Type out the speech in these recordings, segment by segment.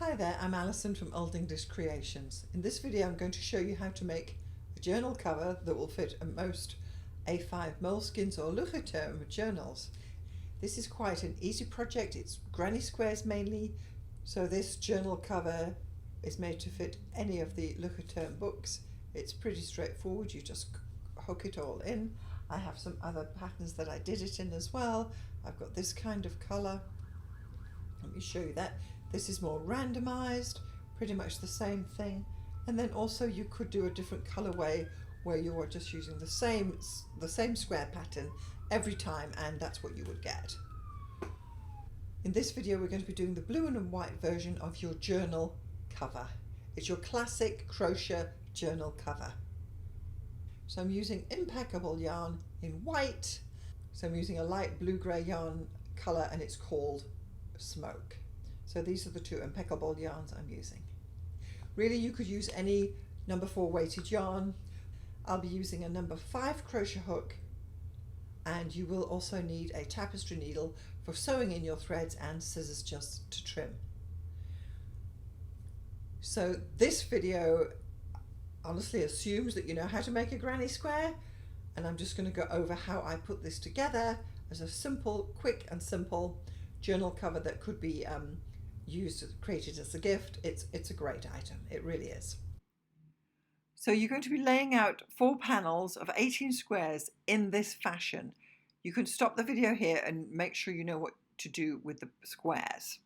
Hi there, I'm Alison from Old English Creations. In this video I'm going to show you how to make a journal cover that will fit most A5 moleskins or Luchterm journals. This is quite an easy project. It's granny squares mainly, so this journal cover is made to fit any of the Luchterm books. It's pretty straightforward, you just hook it all in. I have some other patterns that I did it in as well. I've got this kind of colour. Let me show you that. This is more randomized, pretty much the same thing. And then also you could do a different colorway where you are just using the same square pattern every time, and that's what you would get. In this video we're going to be doing the blue and white version of your journal cover. It's your Classic Crochet Journal cover. So I'm using Impeccable yarn in white. So I'm using a light blue-grey yarn color and it's called Smoke. So these are the two Impeccable yarns I'm using. Really, you could use any number 4 weighted yarn. I'll be using a number 5 crochet hook, and you will also need a tapestry needle for sewing in your threads and scissors just to trim. So this video honestly assumes that you know how to make a granny square, and I'm just going to go over how I put this together as a simple, quick and simple journal cover that could be created as a gift. It's a great item, it really is. So you're going to be laying out 4 panels of 18 squares in this fashion. You can stop the video here and make sure you know what to do with the squares.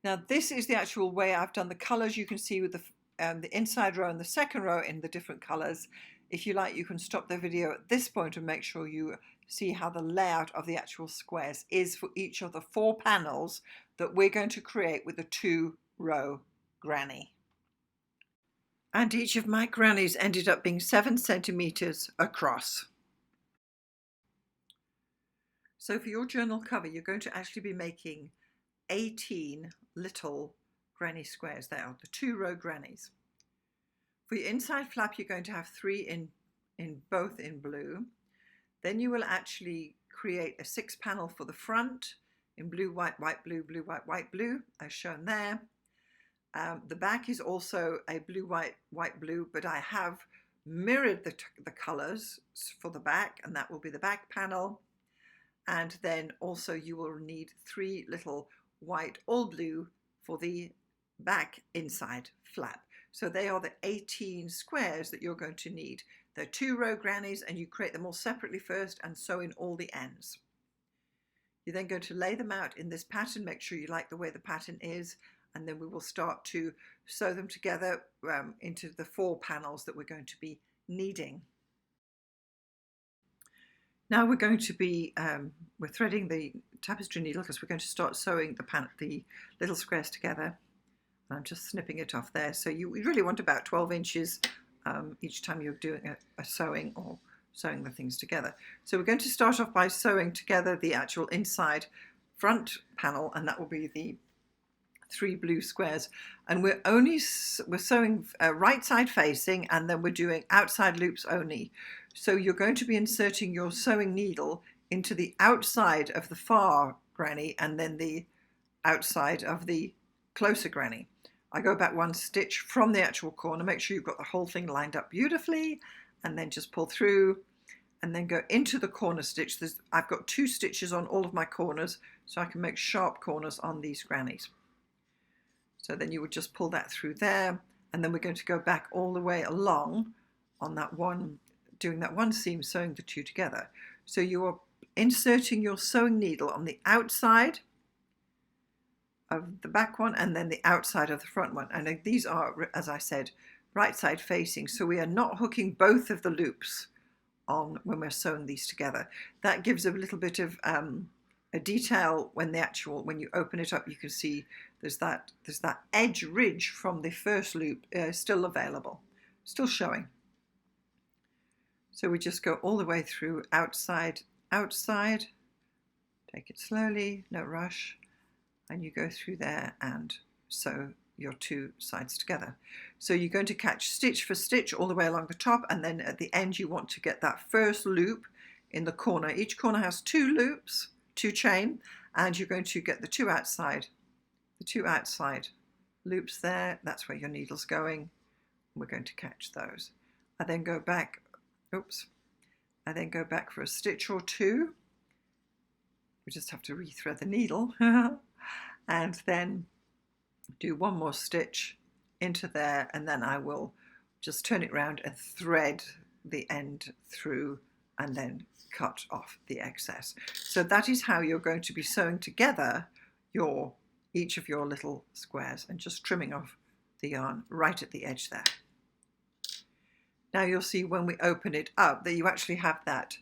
Now this is the actual way I've done the colors. You can see with the inside row and the second row in the different colors. If you like, you can stop the video at this point and make sure you see how the layout of the actual squares is for each of the 4 panels that we're going to create with the 2-row granny. And each of my grannies ended up being 7 centimeters across. So for your journal cover, you're going to actually be making 18 little granny squares. They are the 2-row grannies. For your inside flap, you're going to have 3 both in blue. Then you will actually create a 6 panel for the front in blue, white, white, blue, blue, white, white, blue, as shown there. The back is also a blue, white, white, blue, but I have mirrored the colors for the back, and that will be the back panel. And then also you will need 3 little white, all blue for the back inside flap. So they are the 18 squares that you're going to need. They're 2-row grannies, and you create them all separately first and sew in all the ends. You're then going to lay them out in this pattern. Make sure you like the way the pattern is, and then we will start to sew them together into the 4 panels that we're going to be needing. Now we're going to be we're threading the tapestry needle because we're going to start sewing the little squares together. I'm just snipping it off there. So you really want about 12 inches each time you're doing a sewing or sewing the things together. So we're going to start off by sewing together the actual inside front panel, and that will be the 3 blue squares. And we're sewing right side facing, and then we're doing outside loops only. So you're going to be inserting your sewing needle into the outside of the far granny and then the outside of the closer granny. I go back 1 stitch from the actual corner. Make sure you've got the whole thing lined up beautifully, and then just pull through and then go into the corner stitch. I've got 2 stitches on all of my corners, so I can make sharp corners on these grannies. So then you would just pull that through there, and then we're going to go back all the way along on that one, doing that 1 seam, sewing the 2 together. So you are inserting your sewing needle on the outside of the back one and then the outside of the front one. And these are, as I said, right side facing, so we are not hooking both of the loops on when we're sewing these together. That gives a little bit of a detail when you open it up. You can see there's that edge ridge from the first loop still available, still showing. So we just go all the way through outside, outside, take it slowly, no rush, and you go through there and sew your 2 sides together. So you're going to catch stitch for stitch all the way along the top, and then at the end you want to get that first loop in the corner. Each corner has 2 loops, 2 chain, and you're going to get the 2 outside loops there, that's where your needle's going. We're going to catch those. I then go back, I then go back for a stitch or two. We just have to rethread the needle and then do one more stitch into there, and then I will just turn it around and thread the end through and then cut off the excess. So that is how you're going to be sewing together each of your little squares, and just trimming off the yarn right at the edge there. Now you'll see when we open it up that you actually have that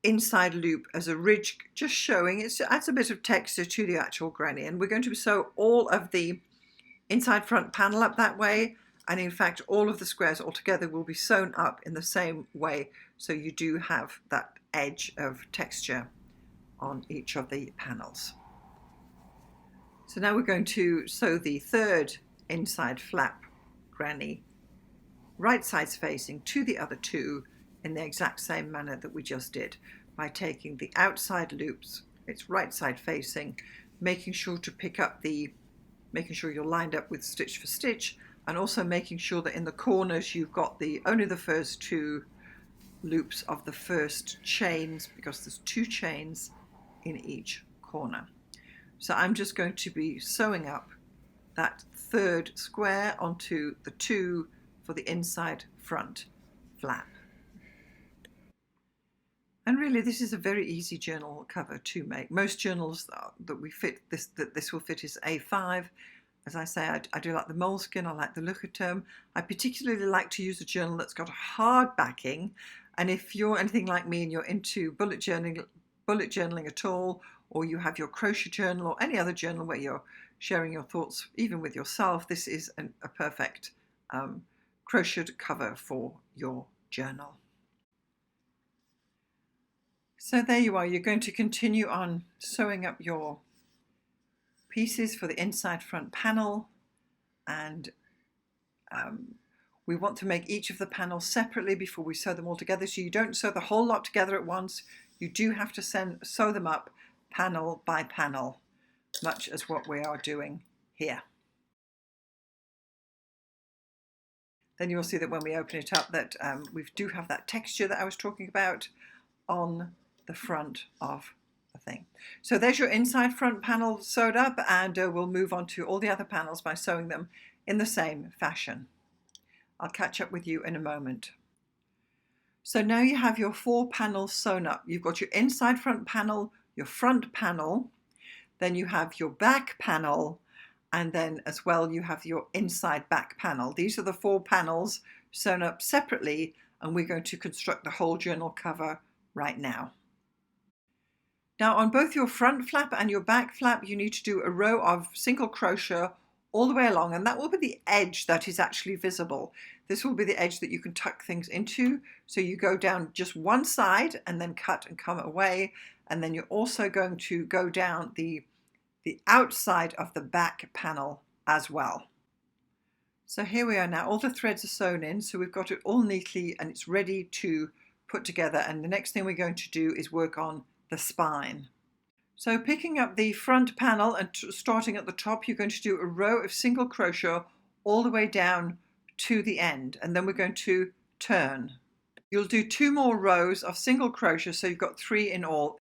inside loop as a ridge, just showing. It adds a bit of texture to the actual granny, and we're going to sew all of the inside front panel up that way, and in fact all of the squares all together will be sewn up in the same way, so you do have that edge of texture on each of the panels. So now we're going to sew the third inside flap granny right sides facing to the other two in the exact same manner that we just did, by taking the outside loops, it's right side facing, making sure to pick up making sure you're lined up with stitch for stitch, and also making sure that in the corners you've got only the first two loops of the first chains, because there's two chains in each corner. So I'm just going to be sewing up that third square onto the two for the inside front flap. And really this is a very easy journal cover to make. Most journals that this will fit is A5. As I say, I do like the Moleskin, I like the look of them. I particularly like to use a journal that's got a hard backing, and if you're anything like me and you're into bullet journaling at all, or you have your crochet journal or any other journal where you're sharing your thoughts even with yourself, this is a perfect crocheted cover for your journal. So there you are. You're going to continue on sewing up your pieces for the inside front panel, and we want to make each of the panels separately before we sew them all together, so you don't sew the whole lot together at once. You do have to sew them up panel by panel, much as what we are doing here. Then you'll see that when we open it up that we do have that texture that I was talking about on the front of the thing. So there's your inside front panel sewed up, and we'll move on to all the other panels by sewing them in the same fashion. I'll catch up with you in a moment. So now you have your 4 panels sewn up. You've got your inside front panel, your front panel, then you have your back panel, and then as well you have your inside back panel. These are the 4 panels sewn up separately, and we're going to construct the whole journal cover right now. Now on both your front flap and your back flap, you need to do a row of single crochet all the way along, and that will be the edge that is actually visible. This will be the edge that you can tuck things into. So you go down just one side and then cut and come away, and then you're also going to go down the outside of the back panel as well. So here we are now, all the threads are sewn in, so we've got it all neatly and it's ready to put together, and the next thing we're going to do is work on the spine. So picking up the front panel and starting at the top, you're going to do a row of single crochet all the way down to the end, and then we're going to turn. You'll do 2 more rows of single crochet, so you've got 3 in all,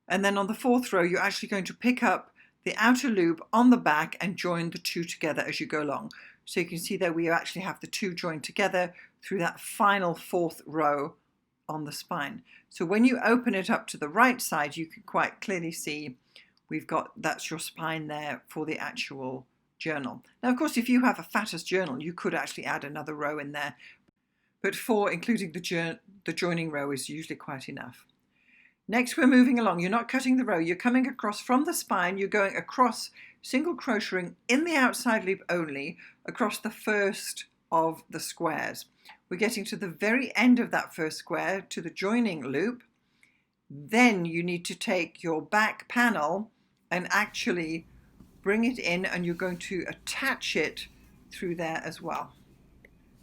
and then on the 4th row you're actually going to pick up the outer loop on the back and join the 2 together as you go along. So you can see there we actually have the 2 joined together through that final 4th row on the spine. So when you open it up to the right side, you can quite clearly see that's your spine there for the actual journal. Now of course if you have a fatter journal you could actually add another row in there, but 4 including the joining row is usually quite enough. Next we're moving along. You're not cutting the row, you're coming across from the spine, you're going across single crocheting in the outside loop only across the first of the squares. We're getting to the very end of that first square to the joining loop. Then you need to take your back panel and actually bring it in, and you're going to attach it through there as well.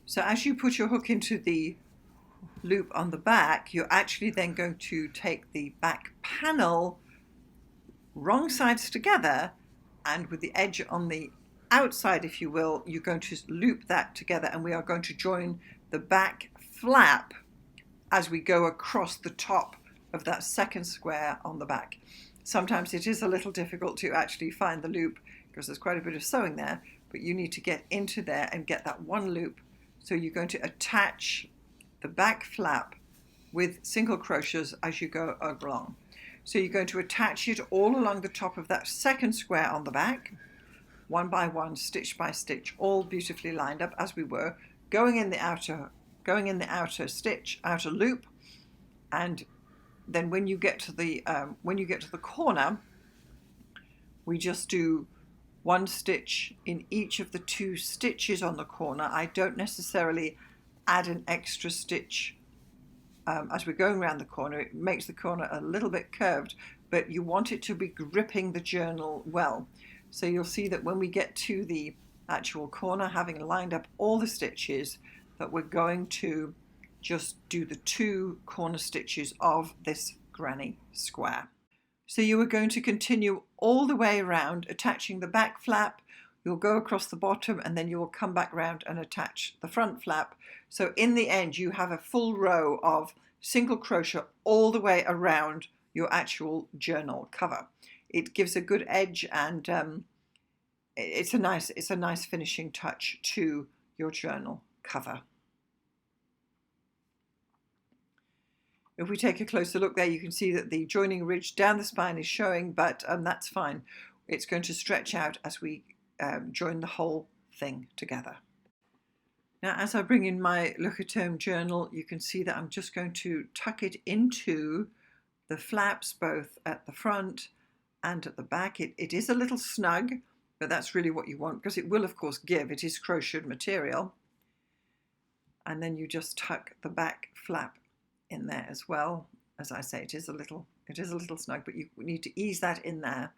So as you put your hook into the loop on the back, you're actually then going to take the back panel wrong sides together, and with the edge on the outside, if you will, you're going to loop that together, and we are going to join the back flap as we go across the top of that second square on the back. Sometimes it is a little difficult to actually find the loop because there's quite a bit of sewing there, but you need to get into there and get that one loop. So you're going to attach the back flap with single crochets as you go along. So you're going to attach it all along the top of that second square on the back, one by one, stitch by stitch, all beautifully lined up as we were, going in the outer stitch, outer loop, and then when you get to the corner, we just do one stitch in each of the two stitches on the corner. I don't necessarily add an extra stitch as we're going around the corner. It makes the corner a little bit curved, but you want it to be gripping the journal well. So you'll see that when we get to the actual corner, having lined up all the stitches, that we're going to just do the two corner stitches of this granny square. So you are going to continue all the way around, attaching the back flap. You'll go across the bottom, and then you will come back round and attach the front flap. So in the end, you have a full row of single crochet all the way around your actual journal cover. It gives a good edge, and it's a nice finishing touch to your journal cover. If we take a closer look there, you can see that the joining ridge down the spine is showing, but that's fine. It's going to stretch out as we join the whole thing together. Now, as I bring in my Look at Home journal, you can see that I'm just going to tuck it into the flaps, both at the front and at the back. It is a little snug, but that's really what you want, because it will, of course, give. It is crocheted material. And then you just tuck the back flap in there as well. As I say, it is a little snug, but you need to ease that in there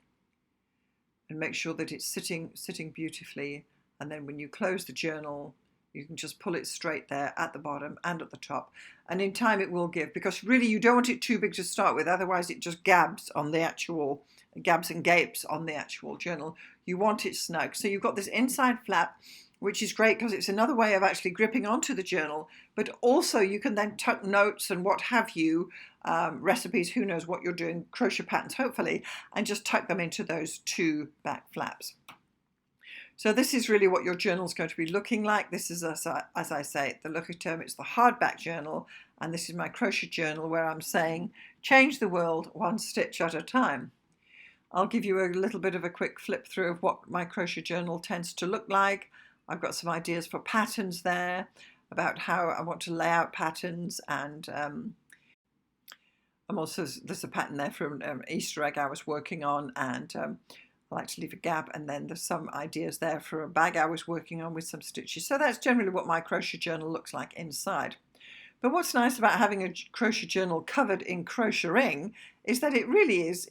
and make sure that it's sitting beautifully. And then when you close the journal, you can just pull it straight there at the bottom and at the top. And in time it will give, because really you don't want it too big to start with, otherwise it just gabs and gapes on the actual journal. You want it snug. So you've got this inside flap, which is great because it's another way of actually gripping onto the journal, but also you can then tuck notes and what have you, recipes, who knows what you're doing, crochet patterns hopefully, and just tuck them into those two back flaps. So this is really what your journal is going to be looking like. This is, as I say, the Look at Home. It's the hardback journal, and this is my crochet journal where I'm saying, change the world one stitch at a time. I'll give you a little bit of a quick flip through of what my crochet journal tends to look like. I've got some ideas for patterns there, about how I want to lay out patterns, and there's a pattern there from Easter egg I was working on, and I like to leave a gap, and then there's some ideas there for a bag I was working on with some stitches. So that's generally what my crochet journal looks like inside. But what's nice about having a crochet journal covered in crocheting is that it really is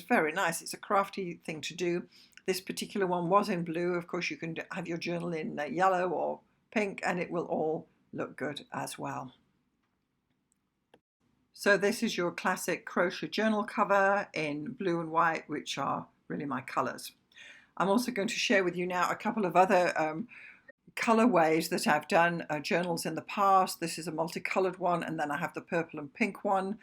very nice. It's a crafty thing to do. This particular one was in blue. Of course, you can have your journal in yellow or pink, and it will all look good as well. So this is your classic crochet journal cover in blue and white, which are really my colours. I'm also going to share with you now a couple of other colorways that I've done journals in the past. This is a multicolored one, and then I have the purple and pink one.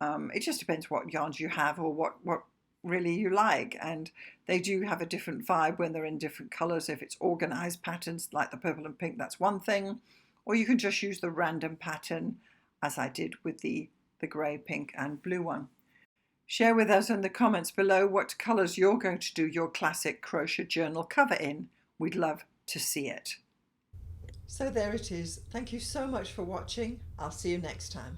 It just depends what yarns you have or what really you like, and they do have a different vibe when they're in different colors. If it's organized patterns like the purple and pink, that's one thing, or you can just use the random pattern as I did with the gray, pink and blue one. Share with us in the comments below what colors you're going to do your classic crochet journal cover in. We'd love to see it. So there it is. Thank you so much for watching. I'll see you next time.